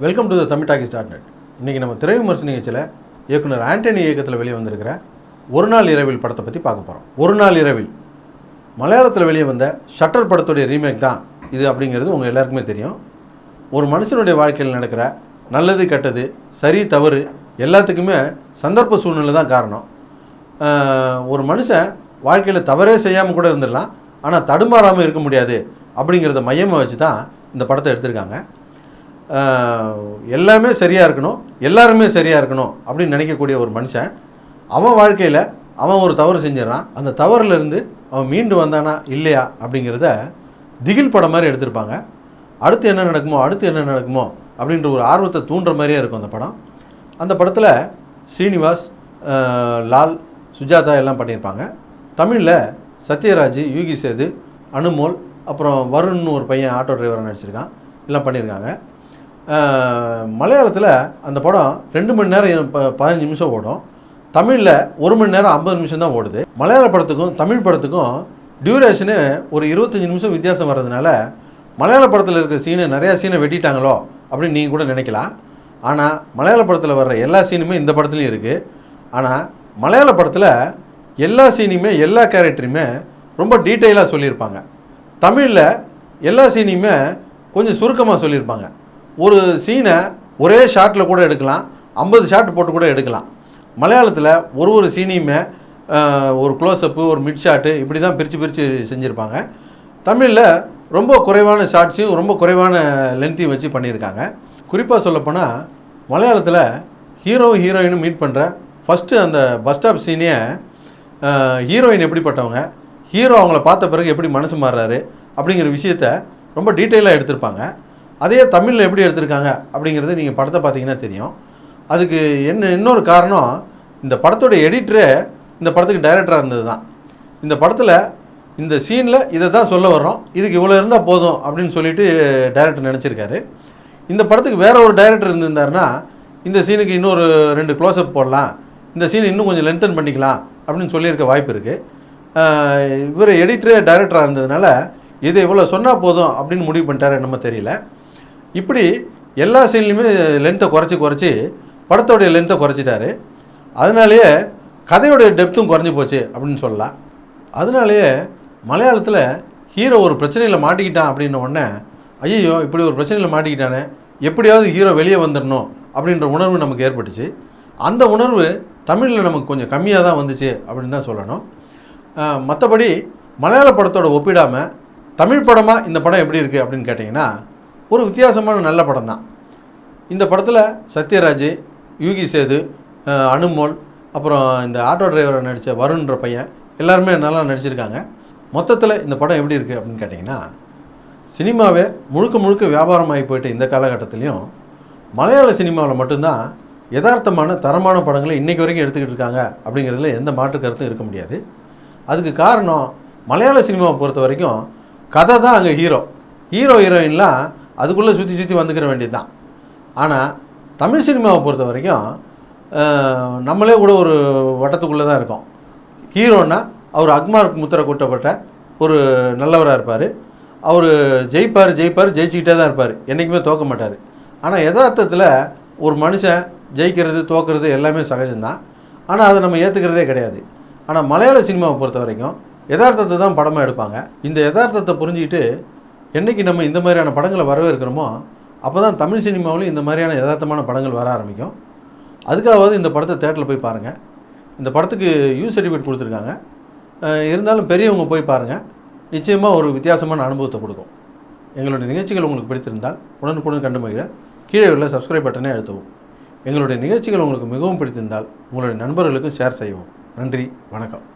Welcome to the தமிழ்டாக்கிஸ்.net. இன்றைக்கி நம்ம திரை விமர்சன நிகழ்ச்சியில் இயக்குனர் ஆண்டனி இயக்கத்தில் வெளியே வந்திருக்கிற ஒரு நாள் இரவில் படத்தை பற்றி பார்க்க போகிறோம். ஒரு நாள் இரவில் மலையாளத்தில் வெளியே வந்த ஷட்டர் படத்துடைய ரீமேக் தான் இது அப்படிங்கிறது உங்கள் எல்லாருக்குமே தெரியும். ஒரு மனுஷனுடைய வாழ்க்கையில் நடக்கிற நல்லது கெட்டது சரி தவறு எல்லாத்துக்குமே சந்தர்ப்ப சூழ்நிலை தான் காரணம். ஒரு மனுஷன் வாழ்க்கையில் தவறே செய்யாமல் கூட இருந்துடலாம், ஆனால் தடுமாறாமல் இருக்க முடியாது அப்படிங்கிறத மையமாக வச்சு தான் இந்த படத்தை எடுத்திருக்காங்க. எல்லாமே சரியாக இருக்கணும், எல்லாருமே சரியாக இருக்கணும் அப்படின்னு நினைக்கக்கூடிய ஒரு மனுஷன் அவன் வாழ்க்கையில் அவன் ஒரு தவறு செஞ்சிடறான். அந்த தவறுலேருந்து அவன் மீண்டு வந்தானா இல்லையா அப்படிங்கிறத திகில் படம் மாதிரி எடுத்திருப்பாங்க. அடுத்து என்ன நடக்குமோ அப்படின்ற ஒரு ஆர்வத்தை தூண்டுற மாதிரியே இருக்கும் அந்த படம். அந்த படத்தில் ஸ்ரீனிவாஸ், லால், சுஜாதா எல்லாம் பண்ணியிருப்பாங்க. தமிழில் சத்யராஜ், யூகி சேது, அனுமோல், அப்புறம் வருண்னு ஒரு பையன் ஆட்டோ டிரைவராக நடிச்சிருக்கான், எல்லாம் பண்ணியிருக்காங்க. மலையாளத்தில் அந்த படம் 2 மணி நேரம் 15 நிமிஷம் ஓடும். தமிழில் 1 மணி நேரம் 50 நிமிஷம் தான் ஓடுது. மலையாள படத்துக்கும் தமிழ் படத்துக்கும் டியூரேஷனு ஒரு 25 நிமிஷம் வித்தியாசம் வர்றதுனால மலையாள படத்தில் இருக்கிற சீனை நிறையா சீனை வெட்டிட்டாங்களோ அப்படின்னு நீங்கள் கூட நினைக்கலாம். ஆனால் மலையாள படத்தில் வர்ற எல்லா சீனுமே இந்த படத்துலையும் இருக்குது. ஆனால் மலையாள படத்தில் எல்லா சீனையுமே எல்லா கேரக்டரையுமே ரொம்ப டீட்டெயிலாக சொல்லியிருப்பாங்க. தமிழில் எல்லா சீனையுமே கொஞ்சம் சுருக்கமாக சொல்லியிருப்பாங்க. ஒரு சீனை ஒரே ஷாட்டில் கூட எடுக்கலாம், 50 ஷாட் போட்டு கூட எடுக்கலாம். மலையாளத்தில் ஒரு சீனையுமே ஒரு க்ளோஸ்அப்பு, ஒரு மிட் ஷாட்டு, இப்படி தான் பிரித்து செஞ்சுருப்பாங்க. தமிழில் ரொம்ப குறைவான ஷாட்ஸையும் ரொம்ப குறைவான லென்த்தையும் வச்சு பண்ணியிருக்காங்க. குறிப்பாக சொல்லப்போனால் மலையாளத்தில் ஹீரோயினும் மீட் பண்ணுற ஃபஸ்ட்டு அந்த பஸ் ஸ்டாப் சீனே ஹீரோயின் எப்படிப்பட்டவங்க, ஹீரோ அவங்கள பார்த்த பிறகு எப்படி மனசு மாறுறாரு அப்படிங்கிற விஷயத்த ரொம்ப டீட்டெயிலாக எடுத்திருப்பாங்க. அதே தமிழில் எப்படி எடுத்திருக்காங்க அப்படிங்கிறது நீங்கள் படத்தை பார்த்தீங்கன்னா தெரியும். அதுக்கு இன்னொரு காரணம், இந்த படத்தோட எடிட்டரே இந்த படத்துக்கு டைரக்டராக இருந்தது தான். இந்த படத்தில் இந்த சீனில் இதை தான் சொல்ல வர்றோம், இதுக்கு இவ்வளோ இருந்தால் போதும் அப்படின்னு சொல்லிட்டு டைரக்டர் நினச்சிருக்காரு. இந்த படத்துக்கு வேறு ஒரு டைரக்டர் இருந்திருந்தாருன்னா இந்த சீனுக்கு இன்னொரு 2 க்ளோஸ்அப் போடலாம், இந்த சீன் இன்னும் கொஞ்சம் லென்த்தன் பண்ணிக்கலாம் அப்படின்னு சொல்லியிருக்க வாய்ப்பு இருக்குது. இவர் எடிட்டரே டைரக்டராக இருந்ததுனால இதை இவ்வளோ சொன்னால் போதும் அப்படின்னு முடிவு பண்ணிட்டாரு, நம்ம தெரியல. இப்படி எல்லா சீன்லையுமே லென்த்தை குறைச்சி படத்தோடைய லென்த்தை குறைச்சிட்டாரு. அதனாலேயே கதையோடைய டெப்த்தும் குறைஞ்சி போச்சு அப்படின்னு சொல்லலாம். அதனாலேயே மலையாளத்தில் ஹீரோ ஒரு பிரச்சனையில் மாட்டிக்கிட்டான் அப்படின்ன உடனே ஐயோ இப்படி ஒரு பிரச்சனையில் மாட்டிக்கிட்டானே, எப்படியாவது ஹீரோ வெளியே வந்துடணும் அப்படின்ற உணர்வு நமக்கு ஏற்பட்டுச்சு. அந்த உணர்வு தமிழில் நமக்கு கொஞ்சம் கம்மியாக தான் வந்துச்சு அப்படின்னு தான் சொல்லணும். மற்றபடி மலையாள படத்தோட ஒப்பிடாமல் தமிழ் படமாக இந்த படம் எப்படி இருக்குது அப்படின்னு கேட்டிங்கன்னா ஒரு வித்தியாசமான நல்ல படம் தான். இந்த படத்தில் சத்யராஜ், யூகி சேது, அனுமோல், அப்புறம் இந்த ஆட்டோ டிரைவரை நடித்த வருண்ன்ற பையன் எல்லாருமே நல்லா நடிச்சிருக்காங்க. மொத்தத்தில் இந்த படம் எப்படி இருக்குது அப்படின்னு கேட்டிங்கன்னா, சினிமாவே முழுக்க வியாபாரமாகி போயிட்டு இந்த காலகட்டத்திலையும் மலையாள சினிமாவில் மட்டும்தான் யதார்த்தமான தரமான படங்களை இன்றைக்கி வரைக்கும் எடுத்துக்கிட்டு இருக்காங்க அப்படிங்கிறதுல எந்த மாற்று கருத்தும் இருக்க முடியாது. அதுக்கு காரணம், மலையாள சினிமாவை பொறுத்த வரைக்கும் கதை தான் அங்கே ஹீரோயின்லாம் அதுக்குள்ளே சுற்றி வந்துக்கிற வேண்டியது தான். ஆனால் தமிழ் சினிமாவை பொறுத்த வரைக்கும் நம்மளே கூட ஒரு வட்டத்துக்குள்ளே தான் இருக்கோம். ஹீரோன்னா அவர் அக்மார்க் முத்திரை கூட்டப்பட்ட ஒரு நல்லவராக இருப்பார். அவர் ஜெயிப்பார், ஜெயிச்சுக்கிட்டே தான் இருப்பார், என்றைக்குமே தோக்க மாட்டார். ஆனால் யதார்த்தத்தில் ஒரு மனுஷன் ஜெயிக்கிறது தோக்கிறது எல்லாமே சகஜம்தான். ஆனால் அதை நம்ம ஏற்றுக்கிறதே கிடையாது. ஆனால் மலையாள சினிமாவை பொறுத்த வரைக்கும் யதார்த்தத்தை தான் படமாக எடுப்பாங்க. இந்த யதார்த்தத்தை புரிஞ்சுக்கிட்டு என்றைக்கு நம்ம இந்த மாதிரியான படங்களை வரவேற்கிறோமோ அப்போ தான் தமிழ் சினிமாவிலும் இந்த மாதிரியான யதார்த்தமான படங்கள் வர ஆரம்பிக்கும். அதுக்காகவாது இந்த படத்தை தேட்டரில் போய் பாருங்கள். இந்த படத்துக்கு யூஸ் சர்டிஃபிகேட் கொடுத்துருக்காங்க. இருந்தாலும் பெரியவங்க போய் பாருங்கள், நிச்சயமாக ஒரு வித்தியாசமான அனுபவத்தை கொடுக்கும். எங்களுடைய நிகழ்ச்சிகள் உங்களுக்கு பிடித்திருந்தால் உடனுக்குடன் கண்டு மகிழ கீழே உள்ள சப்ஸ்கிரைப் பட்டனை அழுத்தவும். எங்களுடைய நிகழ்ச்சிகள் உங்களுக்கு மிகவும் பிடித்திருந்தால் உங்களுடைய நண்பர்களுக்கும் ஷேர் செய்யவும். நன்றி, வணக்கம்.